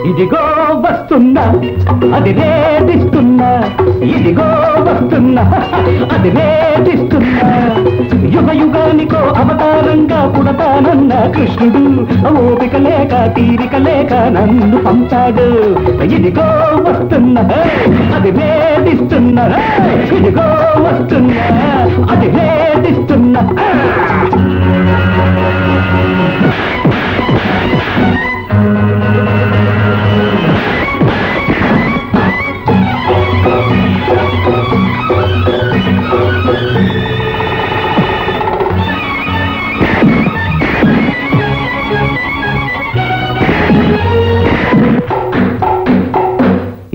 ఇదిగో వస్తున్నా అది వేధిస్తున్నా, ఇదిగో వస్తున్నా అది వేధిస్తున్నా. యుగ యుగానికో అవతారంగా పుడతానన్న కృష్ణుడు ఓపిక లేక తీరిక లేక నన్ను పంపాడు. ఇదిగో వస్తున్నా అది వేధిస్తున్నా, ఇదిగో వస్తున్నా అది వేధిస్తున్నా.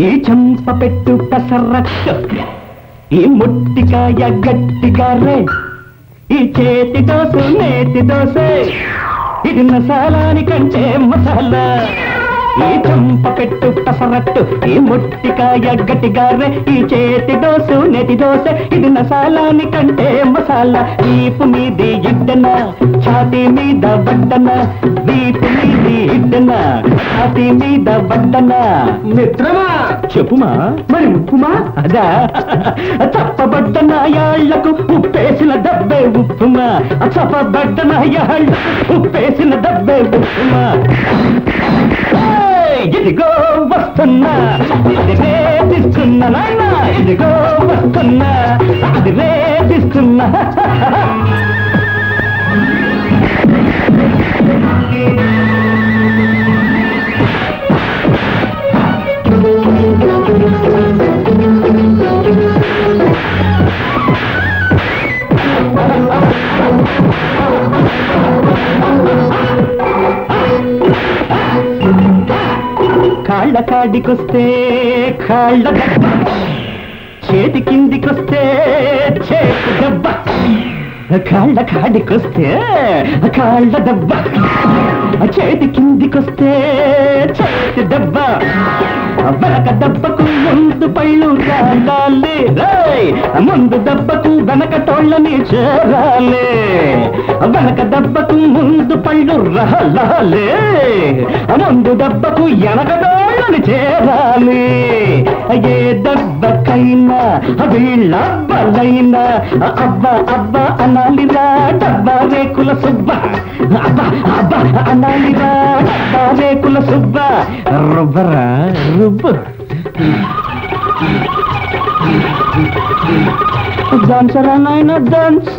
ఈ చెంప పెట్టు పెసరట్టు, ఈ ముట్టికాయ గట్టిగా రే, ఈ చేతి దోసు నేతి దోసే, ఇది మసాలానికంటే మసాలా. ఈ చెంప పెట్టు పెసరట్టు, ఈ ముట్టికాయ గట్టిగా రే, ఈ చేతి దోసు నేతి దోసే, ఇది మసాలానికంటే మసాలా. వీపు మీది ఇడ్డన, ఛాతీ మీద బడ్డన, వీపు మీది ఇడ్డన, ఛాతీ మీద బడ్డన. మిత్రమా చెప్పుమా మరి ఉప్పుమా? అదా చప్పబడ్డ నాయాళ్లకు ఉప్పేసిన దబ్బే ఉప్పుమా, చప్పబడ్డ నాయాళ్లకు ఉప్పేసిన దబ్బే ఉప్పుమా. ఇదిగో వస్తున్నా అది వేధిస్తున్నా నాయన, ఇదిగో వస్తున్నా అది వేధిస్తున్నా. కాళ్ళ కాడికొస్తే కాళ్ళ దెబ్బ, చేతి కిందికొస్తే చేతి దెబ్బ. కాళ్ళ కాడికొస్తే కాళ్ళ దెబ్బ, చేతి కిందికొస్తే చేతి దెబ్బ. వెనక దెబ్బకు ముందు పళ్ళు రాలాలి, ముందు దెబ్బకు వెనక తోళ్ళని చేరాలి. వెనక దెబ్బకు ముందు పళ్ళు రాలాలి, ముందు దెబ్బకు వెనక తోళ్ళని చేరాలి. ఏ దెబ్బకైనా వీళ్ళబ్బలైనా అబ్బ అబ్బ అనాలిరా డబ్బా రేకుల సుబ్బ, అబ్బ అబ్బ అనాలిరా డబ్బా రేకుల సుబ్బ. రుబ్బరా రుబ్బు, డాన్సరా నాయన డాన్స్.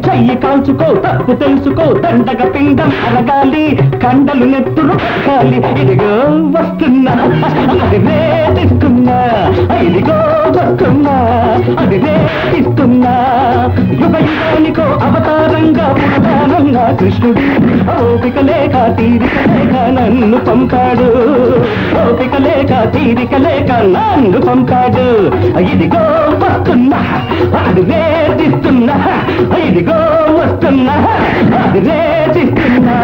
చెయ్యి కాల్చుకో తప్పు తెలుసుకో, దండగ పిండం అరగాలి, కండలు నెత్తురు కక్కాలి. ఇదిగో వస్తున్నా అది వేధిస్తున్నా, ఇదిగో వస్తున్నా అది వేధిస్తున్నా. యుగ యుగానికో అవతారంగా పుడతానన్నా కృష్ణుడు ఓపిక లేక తీరిక లేక నన్ను పంపాడు. ఓపిక లేక తీరిక లేక నన్ను పంపాడు. ఇదిగో వస్తున్నా అది వేధిస్తున్నా, ఇదిగో వస్తున్నా అది వేధిస్తున్నా.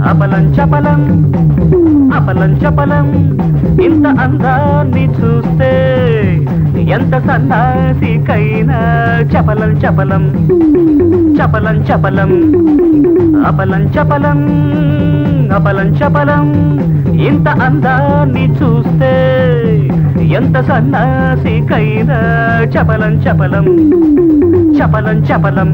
అపలం చపలం అపలం చపలం, ఇంత అందాన్ని చూస్తే ఎంత సన్నాసికైనా చపలం చపలం చపలం చపలం. అపలం చపలం అపలం చపలం, ఇంత అందాన్ని చూస్తే ఎంత సన్నాసికైనా చపలం చపలం చపలం చపలం.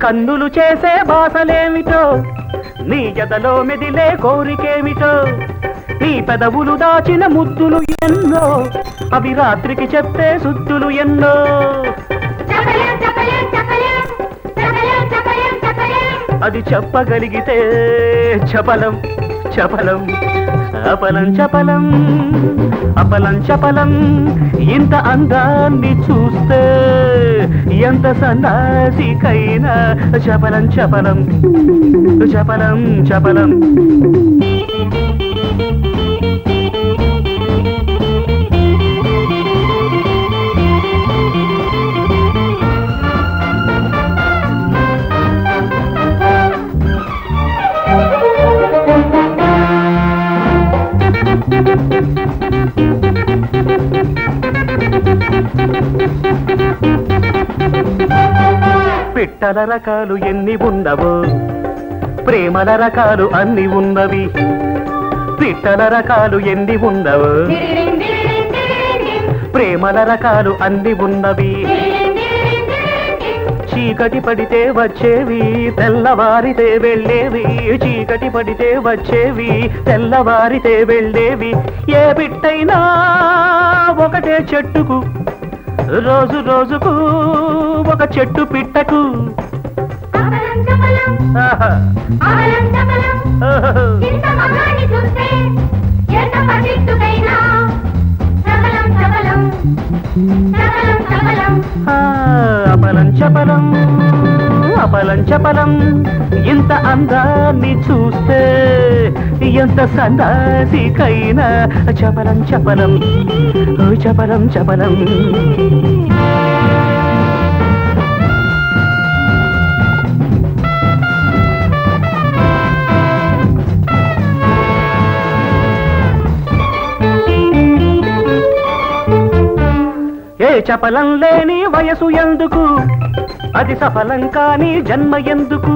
కన్నులు చేసే భాషలేమిటో, నీ జతలో మెదిలే కోరికేమిటో, నీ పెదవులు దాచిన ముద్దులు ఎన్నో, అవి రాత్రికి చెప్పే సుద్దులు ఎన్నో. అది చెప్పగలిగితే చపలం చపలం అపలం చపలం అపలం చపలం ఇంత అందాన్ని చూస్తే ఎంత సన్నాసికైనా చపలం చపలం చపలం చపలం పిట్టల రకాలు ఎన్ని ఉన్నవో ప్రేమల రకాలు అన్ని ఉన్నవి పిట్టల రకాలు ఎన్ని ఉన్నవో ప్రేమల రకాలు అన్ని ఉన్నవి చీకటి పడితే వచ్చేవి తెల్లవారితే వెళ్ళేవి చీకటి పడితే వచ్చేవి తెల్లవారితే వెళ్ళేవి ఏ పిట్టైనా ఒకటే చెట్టుకు రోజు రోజుకు ఒక చెట్టు పిట్టకు ఆహా. ఓహో. ఆ, అపలం చపలం అపలం చపలం ఇంత అందాన్ని చూస్తే ఎంత సన్నాసికైనా చపలం చపలం ఓ చపలం చపలం ఏ చపలం లేని వయసు ఎందుకు అది సఫలం కాని జన్మ ఎందుకు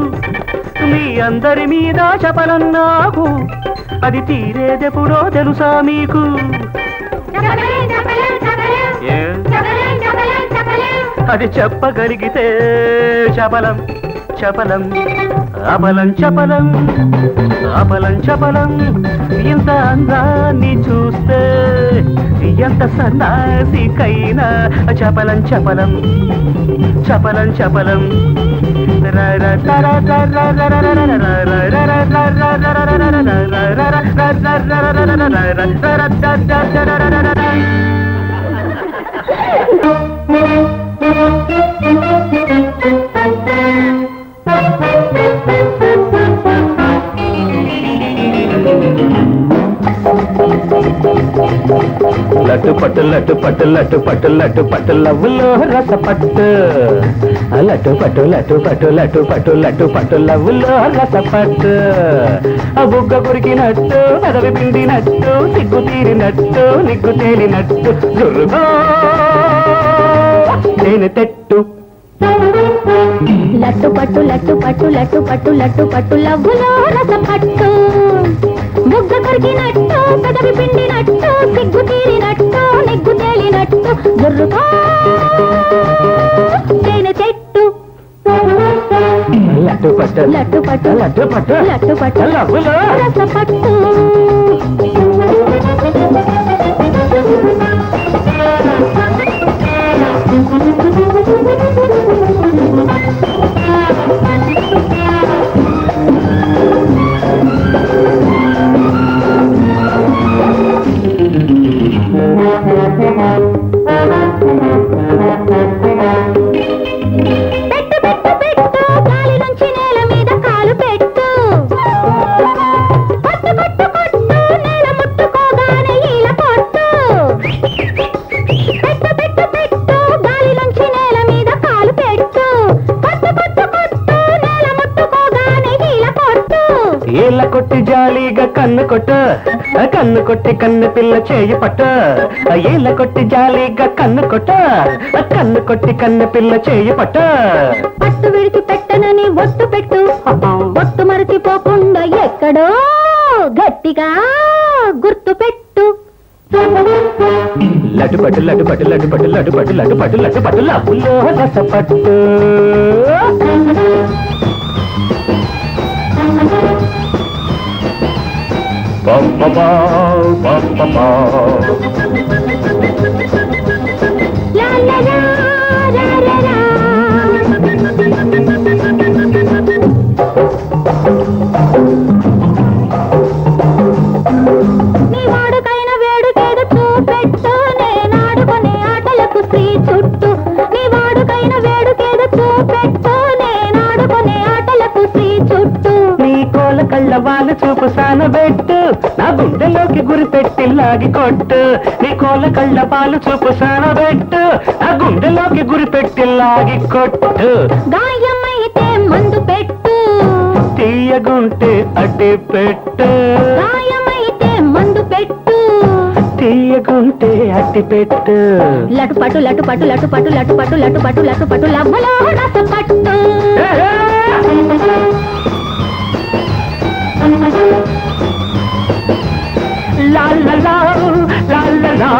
మీ అందరి మీద చపలం నాకు అది తీరేదెప్పుడో తెలుసా మీకు ఏ? అది చెప్పగలిగితే చపలం చపలం అబలం చపలం అబలం చపలం ఇంత అందాన్ని చూస్తే ఎంత సన్నాసికైనా చపలం చపలం చపలం చపలం లట్టు పట్టు లట్టు పట్టు లట్టు పట్టు లట్టు పట్టు లవ్వులో రస పట్టు లట్టు పట్టు లట్టు పట్టు లట్టు పట్టు లట్టు పట్టు లవ్వులో రస పట్టు ఆ బుగ్గ కొరికినట్టు పెదవి పిండినట్టు సిగ్గు తీరినట్టు నిగ్గు తేలినట్టు జుర్రుగో నేను తెట్టు లట్టు పట్టు లట్టు పట్టు లట్టు పట్టు లట్టు పట్టు లవ్వులో రస పట్టు బుగ్గ కొరికినట్టు పెదవి పిండినట్టు సిగ్గు తీరినట్టు నిగ్గు తేలినట్టు గుర్రుకో తేనె చెట్టు లట్టు పట్టు లట్టు పట్టు లట్టు పట్టు లట్టు పట్టు లవ్వులో రస పట్టు పెట్టు పెట్టు పెట్టు గాలి నుంచి నేల మీద కాలు పెట్టు కొట్టు కొట్టు కొట్టు నేల ముట్టుకోగానే ఈల కొట్టు పెట్టు పెట్టు పెట్టు గాలి నుంచి నేల మీద కాలు పెట్టు కొట్టు కొట్టు కొట్టు నేల ముట్టుకోగానే ఈల కొట్టు ఈల కొట్టి జాలీగా కన్ను కొట్టు కన్ను కొట్టి కన్ను పిల్ల చేయి పట్టు ఈల కొట్టి జాలీగా కన్ను కొట్టు కన్ను కొట్టి కన్ను పిల్ల చేయి పట్టు పట్టు విడిచి పెట్టనని ఒట్టు పెట్టు ఒట్టు మరచిపోకుండా ఎక్కడో గట్టిగా గుర్తు పెట్టు లడ్డు పట్టు లడ్డు పట్టు లడ్డు పట్టు లడ్డు పట్టు లడ్డు పట్టు లడ్డు పట్టు లవ్వులో రస పట్టు లా లా లా రా రా రా. వాళ్ళు చూపు సానబెట్టు నా గుండెలోకి గురి పెట్టి లాగి కొట్టు నీ కోళ్ళ కళ్ళ పాలు చూపు సానబెట్టు నా గుండెలోకి గురి పెట్టి లాగి కొట్టు గాయమైతే మందు పెట్టు తీయగుంటే అడ్డి పెట్టు గాయమైతే మందు పెట్టు తీయగుంటే అడ్డి పెట్టు లటు పట్టు లటు పట్టు లటు పట్టు లటు పట్టు లటు పట్టు లటు పట్టు లవ్వలో రస పట్టు లా లా లా లా లా లా.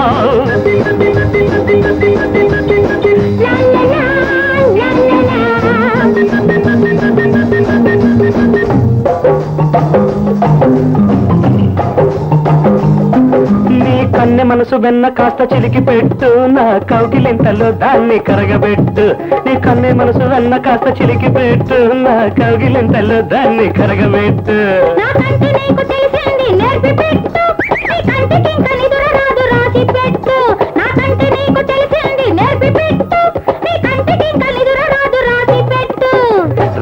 నీ కన్నె మనసు వెన్న కాస్త చిలికి పెట్టు నా కౌగిలింతలో దాన్ని కరగబెట్టు నీ కన్నె మనసు వెన్న కాస్త చిలికి పెట్టు నా కౌగిలింతలో దాన్ని కరగబెట్టు నాకంటే నీకు తెలిసింది నేర్పి పెట్టు నీ కంటికింక నిదుర రాదు రాసి పెట్టు నాకంటే నీకు తెలిసింది నేర్పి పెట్టు నీ కంటికింక నిదుర రాదు రాసి పెట్టు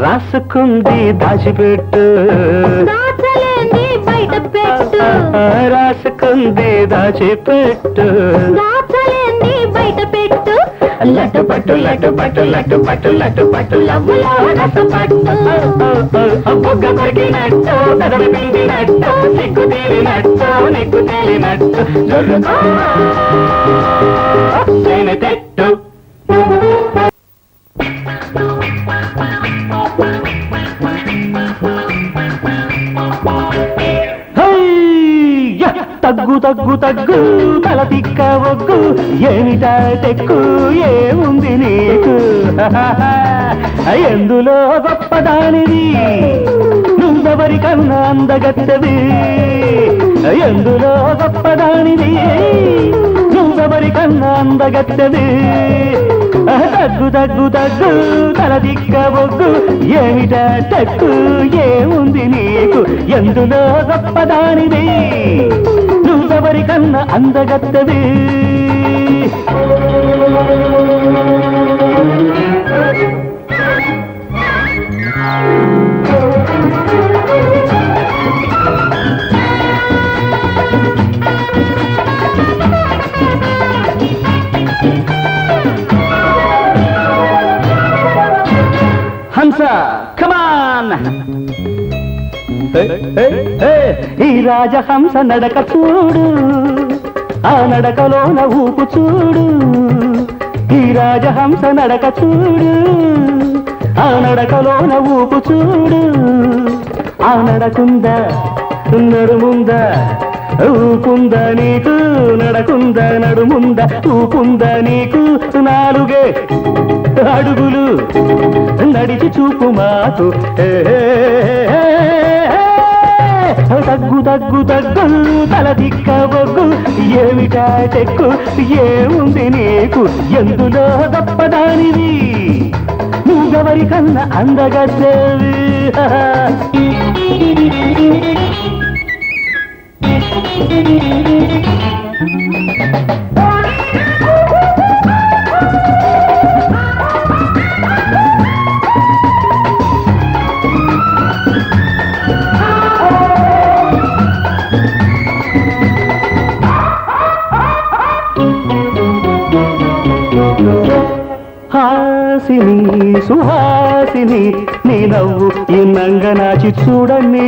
రాసుకుంది దాచిపెట్టు దాచలేంది బయట పెట్టు రాసుకుంది దాచిపెట్టు దాచలేంది బయట పెట్టు లట్టు పట్టు లట్టు పట్టు లట్టు పట్టు లట్టు పట్టు లవ్వులో రస పట్టు బుగ్గ కొరికినట్టు పెదవి పిండినట్టు సిగ్గు తేలినట్టు నిగ్గు తేలినట్టు జొర్రుకో తేనె తెట్టు తగ్గు తగ్గు తగ్గు తల తిక్క ఒగ్గు ఏమిటా తెక్కు ఏముంది నీకు ఎందులో గొప్పదానిది నువ్వెవరికన్నా అందగత్తది ఎందులో గొప్పదానిది నువ్వెవరికన్నా అందగత్తది తగ్గు తగ్గు తగ్గు తల దిక్క ఒగ్గు ఏమిటా తెక్కు ఏముంది నీకు ఎందులో గొప్పదానిది నువ్వెవరికన్నా అందగత్తది హంస కమాన్ ఈ రాజహంస నడక చూడు ఆ నడకలోన ఊపు చూడు ఈ రాజహంస నడక చూడు ఆ నడకలోన ఊపు చూడు ఆ నడకుందా నడుముందా ఊపుందా నీకు నడకుందా నడుముందా ఊపుందా నీకు నాలుగే అడుగులు నడిచి చూపు మాకు తగ్గు తగ్గు తగ్గు తల దిక్క బొగ్గు ఏమిటా తెక్కు ఏముంది నీకు ఎందులో గొప్పదానివి నువ్వెవరికన్నా అందగత్తేవి హాసిని సుహాసిని నీ నవ్వు ఇన్నంగా నాచి చూడండి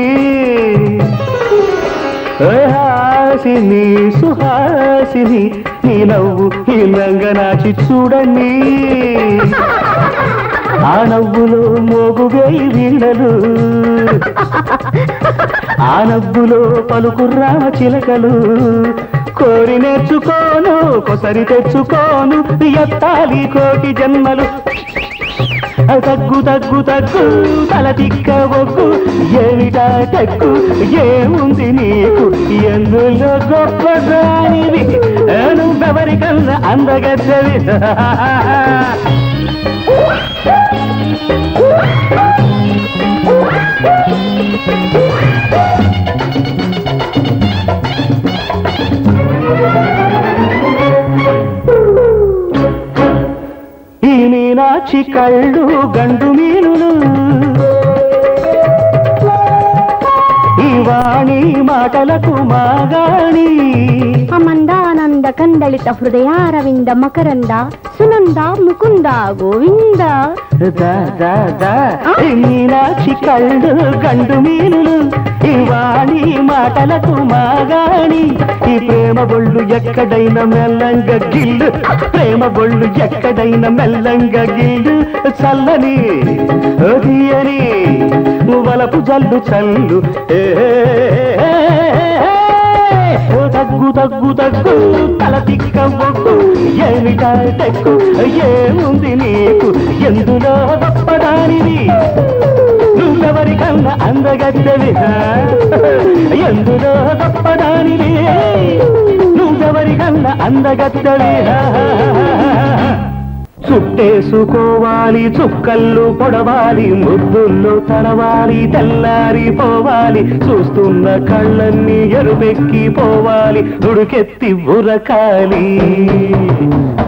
హాసిని సుహాసిని నీ నవ్వు ఇన్నంగా నాచి చూడండి ఆ నవ్వులో మోగు వేయి వీణలు ఆ నవ్వులో పలుకు రామ చిలకలు కోరి నేర్చుకోను కొసరి తెచ్చుకోను ఎత్తాలి కోటి జన్మలు తగ్గు తగ్గు తగ్గు తల తిక్క ఒగ్గు ఏమిటా తెక్కు ఏముంది నీకు ఎందులో గొప్పదానివి నువ్వెవరికన్నా అందగద్దవి ఈ మీనాక్షి కళ్ళు గండు మీనులు ఈ వాణి మాటలకు మాగాణి అమందానంద కందళిత హృదయారవింద మకరంద సునంద ముకుంద గోవింద మీనాక్షి కళ్ళు గండు మీనులు ఈ వాణి మాటలకు మాగాణి ఈ ప్రేమ బొళ్ళు ఎక్కడైనా మెల్లంగా గిల్లు ప్రేమ బొళ్ళు ఎక్కడైనా మెల్లంగా గిల్లు చల్లని తీయని వలపు జల్లు చల్లు తగ్గు తగ్గు తగ్గు తల తిక్క బొగ్గు ఏమిటా తెక్కు ఏముంది నీకు ఎందులో గొప్పదానివి నువ్వెవరికన్నా అందగత్తెవి ఎందులో గొప్పదానివి నువ్వెవరికన్నా అందగత్తెవి చుట్టేసుకోవాలి చుక్కళ్ళు పొడవాలి ముద్దుల్లో తడవాలి తెల్లారిపోవాలి చూస్తున్న కళ్ళన్నీ ఎరుపెక్కి పోవాలి ఉడుకెత్తి ఉరకాలి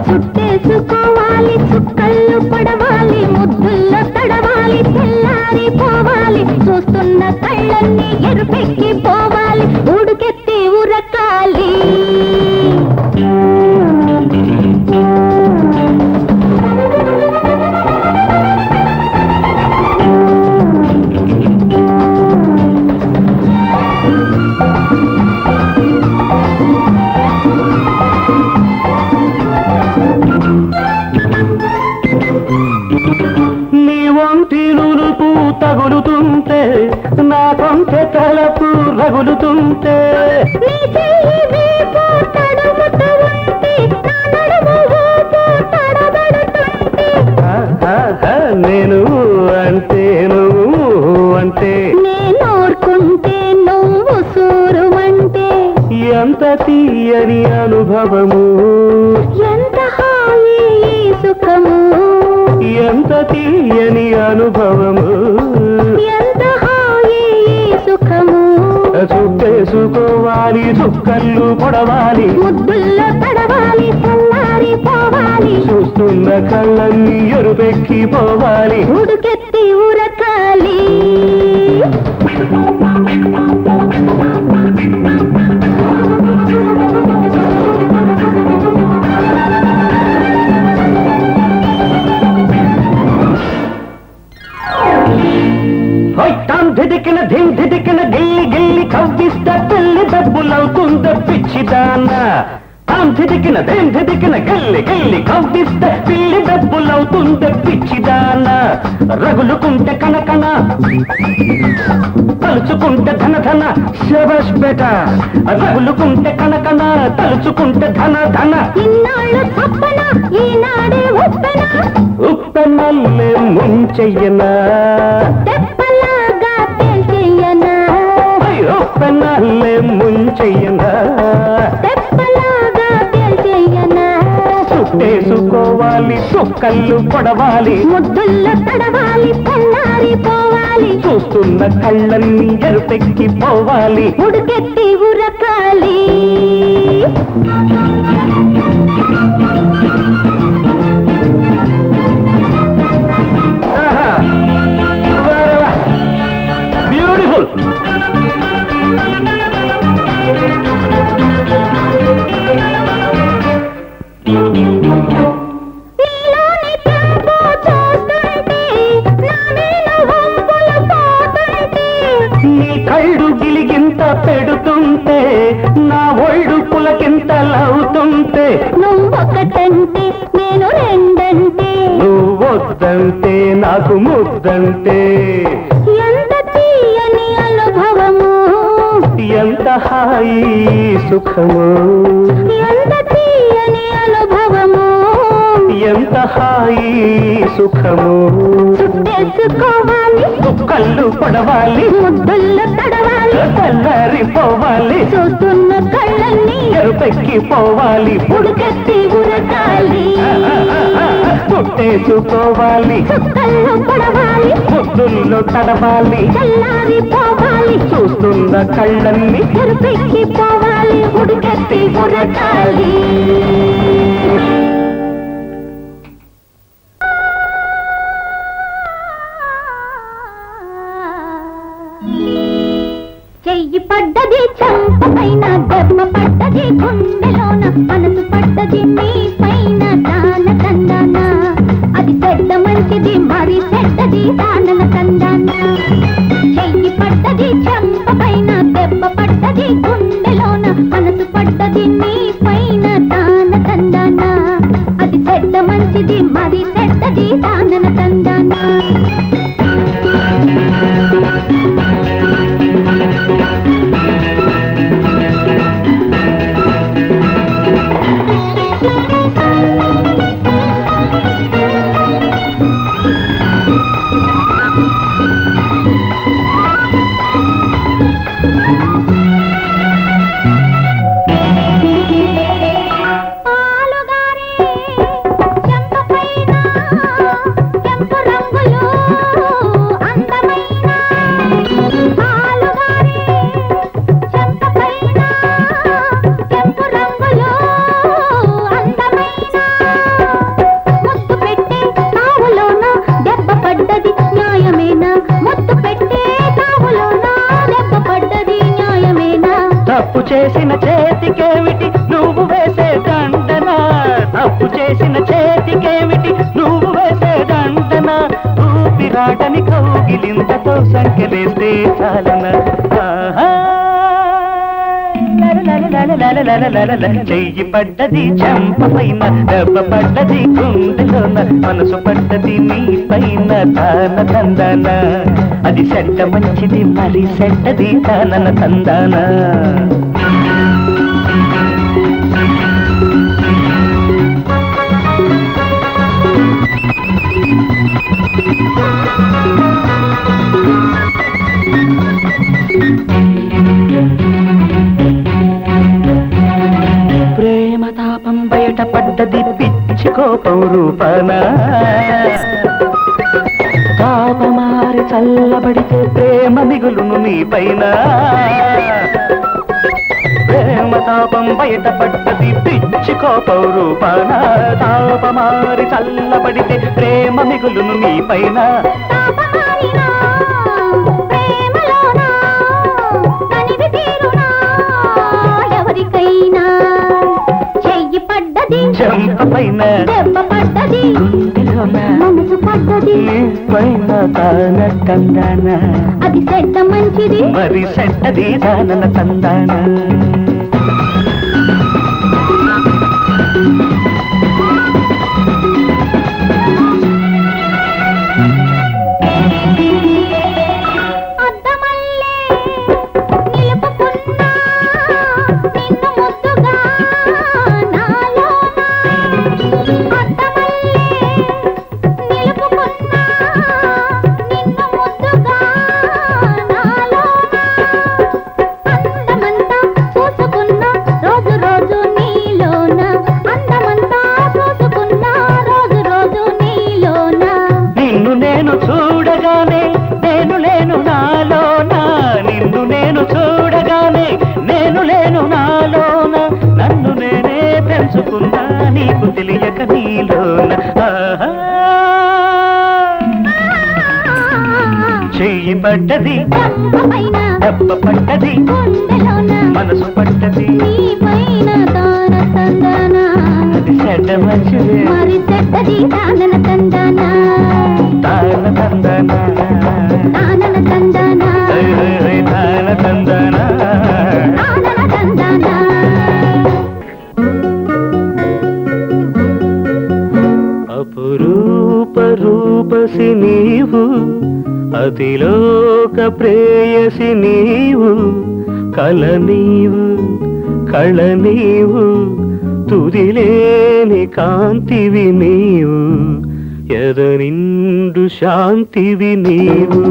చుట్టేసుకోవాలి చుక్కళ్ళు పొడవాలి ముద్దుల్లో తడవాలి తెల్లారిపోవాలి చూస్తున్న కళ్ళన్నీ ఎరుపెక్కి పోవాలి ఉడుకెత్తి ఉరకాలి నీ ఒంటి నునుపు తగులుతుంటే నా కొంచె తలపు రగులుతుంటే నీ చెయ్యి వీపు తడుముతూ ఉంటే నా నడుము ఊపు తడబడుతుంటే నేను అంటే నువ్వు అంటే నేను ఊరుకుంటే నువ్వు సూరుమంటే ఎంత తీయని అనుభవము ఎంత హాయి ఈ సుఖము ఎంత తీయని అనుభవము ఎంత హాయి ఈ సుఖము చుట్టేసుకోవాలి చుక్కళ్ళు పొడవాలి ముద్దుల్లో తడవాలి తెల్లారిపోవాలి చూస్తున్న కళ్ళన్నీ ఎరుపెక్కి పోవాలి ఉడుకెత్తి ఉరకాలి ధిదికిన ధిమ్ ధిదికిన గిల్లి గిల్లి కవ్విస్తా పెళ్లి డబ్బులవుతుంద పిచ్చిదాన ధిదికిన ధిమ్ ధిదికిన గిల్లి గిల్లి కవ్విస్తా పిల్లి డబ్బులవుతుంద పిచ్చిదాన రగులుకుంటే కనకన తలుచుకుంటే ధన ధన శబష్ బేట రగులుకుంటే కనకన తలుచుకుంటే ధన ధన ఇన్నాళ్ళు తప్పన ఈనాడే ఉప్పెన ఉప్పెనల్లే ముంచెయ్యనా తెప్పలాగా తేల్చెయ్యనా ఉప్పెనల్లే ముంచెయ్యనా తెప్పలాగా తేల్చెయ్యనా చుట్టేసుకోవాలి చుక్కళ్ళు పొడవాలి ముద్దుల్లో తడవాలి తెల్లారిపోవాలి చూస్తున్న కళ్ళన్నీ ఎరుపెక్కి పోవాలి ఉడుకెత్తి ఉరకాలి బ్యూటిఫుల్ నీలోని తెంపు చూస్తుంటే నా మీద వంపులు పోతుంటే నీ కళ్ళు గిలిగింత పెడుతుంటే నా ఒళ్ళు పులకింత లవుతుంటే నువ్వొకటంటే నేను రెండంటే నువ్వొద్దంటే నాకు ముద్దంటే ఎంత తీయని అనుభవము ఎంత హాయి సుఖము ఎంత తీయని అనుభవము ఎంత హాయి సుఖము చుట్టేసుకోవాలి కళ్ళు పడవాలి ముద్దుల్లో తడవాలి తెల్లారిపోవాలి చూస్తున్న కళ్ళన్నీ ఎరుపెక్కి పోవాలి ఉడుకెత్తి ఉరకాలి చుట్టేసుకోవాలి చుక్కల్లో పడవాలి ముద్దుల్లో తడవాలి తెల్లారిపోవాలి చూస్తున్న కళ్ళన్నీ ఎరుపెక్కి పోవాలి ఉడుకెత్తి ఉరకాలి చెయ్యి పడ్డ పడ్డది చంప పైన దెబ్బ పడ్డది గుండెలోన మనసు పడ్డది నీ పైన దాన తందాన అది చెడ్డ మంచిది మరి చెడ్డది దానన తందాన చెయ్యి పడ్డది చంప పైన దెబ్బ పడ్డది గుండెలోన మనసు పడ్డది నీ పైన దాన తందాన అది చెడ్డ మంచిది మరి చెడ్డది దానన తందాన తప్పు చేసిన చేతికేమిటి నువ్వు వేసే దండన తప్పు చేసిన చేతికేమిటి నువ్వు వేసే దండన ఊపిరాడని కౌగిలింతతో సంఖ్యలేస్తే చాలన చెయ్యి పడ్డది చెంప పైన దెబ్బ పడ్డది గుండెలోన మనసు పడ్డది నీ పైన తాన తందాన అది చెడ్డ మంచిది మరి చెడ్డది తానన తందాన ప్రేమ తాపం బయట పడ్డది పిచ్చి కోపం రూపాన తాపమారి చల్లబడితే ప్రేమ మిగులును నీ పైన ప్రేమ తాపం బయట పడ్డది పిచ్చి కోపం రూపాన తాపమారి చల్లబడితే ప్రేమ మిగులును నీ పైన చెంప పైన దెబ్బ పడ్డది గుండెలోన మనసు పడ్డది నీ పైన తాన తందాన అది చెడ్డ మంచిది మరి చెడ్డది దానన తందాన చూడగానే నేను లేను నాలోన నిన్ను నేను చూడగానే నేను లేను నాలోన నన్ను నేనే తెలుసుకున్నా నీకు తెలియక నీలోన చెయ్యి పడ్డది దెబ్బ పడ్డది మనసు పడ్డది అది చెడ్డ మంచిది మరి చెడ్డది దానన తందాన తాన తందన దానన తందాన తాన తందన దానన తందాన అపురూప రూపసి నీవు అతిలోక ప్రేయసి నీవు కల నీవు కళ నీవు తుదిలేని కాంతివి నీవు ఎదనిండు శాంతివి నీవు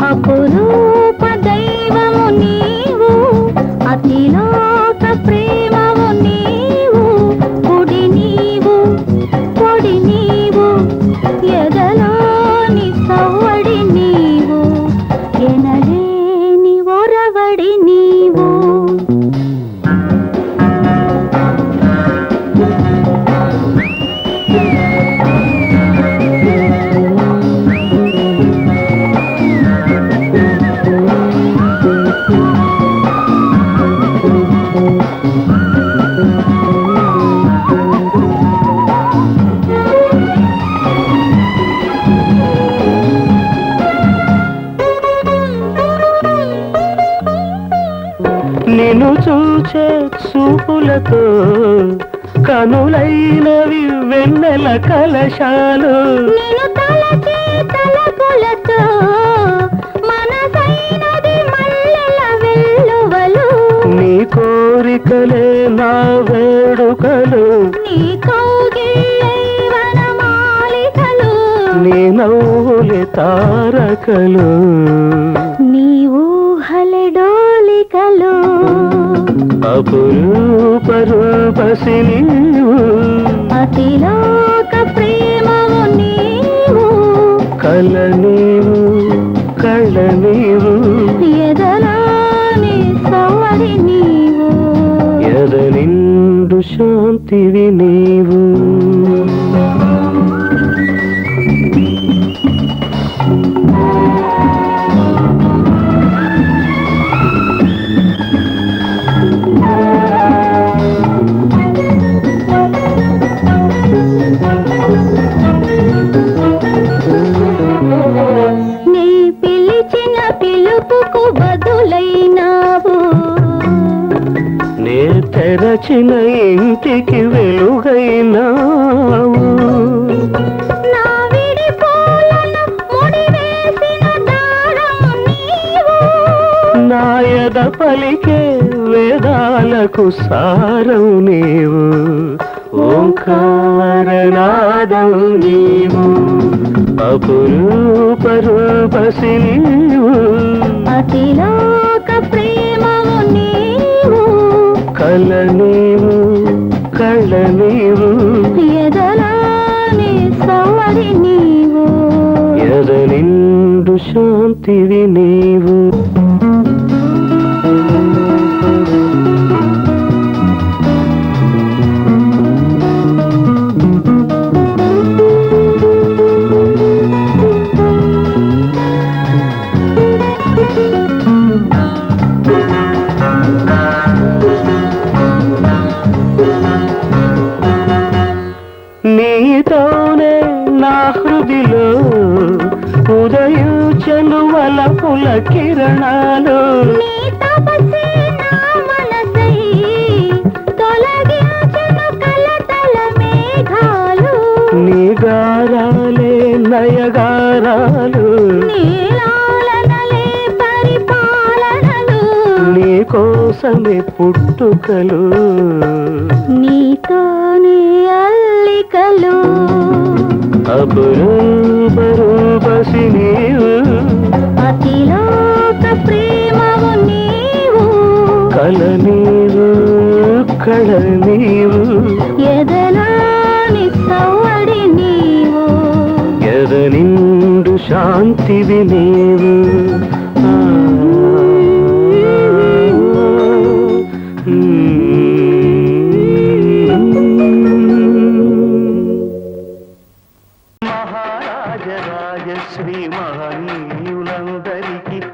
అపురూప దైవము నీవు అతిలోక ప్రేమము నీవు కుడి నీవు పొడి నీవు ఎదలోని సవ్వడి నీవు ఎనలేని ఒరవడి నీవు నిన్ను చూచే చూపులతో కనులైనవి వెన్నెల కలశాలు నేను తలచే తలపులతో మనసైనది మల్లెల వెల్లువలు నీ కోరికలే నా వేడుకలు నీ కౌగిళ్ళే వనమాలికలు నీ నవ్వులే తారకలు నీ ఊహలే డోలికలు అపురూప రూపసి నీవు అతిలోక ప్రేమవు నీవు కల నీవు కళ్ళ నీవు ఎదలాని సవరి నీవు ఎద నిండు శాంతివి నీవు నీ పిలిచిన పిలుపుకు బదులైనావు నే తెరచిన ఇంటికి వెలుగైనావు నా విడిపోలను ముడివేసిన దారము నీవు నా ఎద పలికే వేదాలకు సారం నీవు ఓంకారనాదం నీవు అపురూప రూపసి నీవు అతిలోక ప్రేమవు నీవు కల నీవు కళ్ళ నీవు ఎదలాని సవరి నీవు ఎద నిండు శాంతివి నీవు నీతోనే నా హృదిలో ఉదయించను వలపుల కిరణాలు నీ తపస్సే నా మనసై తొలగించును కలతల మేఘాలు నీ గారాలే నయగారాలు నీలాలనలే పరిపాలనలు నీ కోసమే పుట్టుకలు నీతోనే అల్లికలు అపురూప రూపసి నీవు అతిలోక ప్రేమవు నీవు కల నీవు కళ నీవు ఎదలాని సవ్వడి నీవు ఎద నిండు శాంతివి నీవు మహారాజరాజశ్రీ మహనీయులందరికీ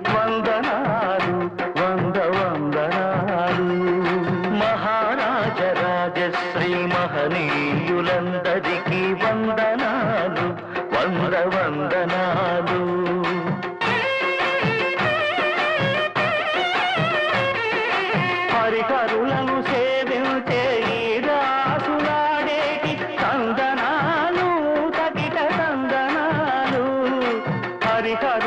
వందనాలు వందనాలు మహారాజరాజశ్రీ మహనీయులందరికీ వందనాలు వందనాలు హరిహరులను సేవించే ఈ రాసులాడేటి తందనాలు తగిట తందనాలు హరిహరు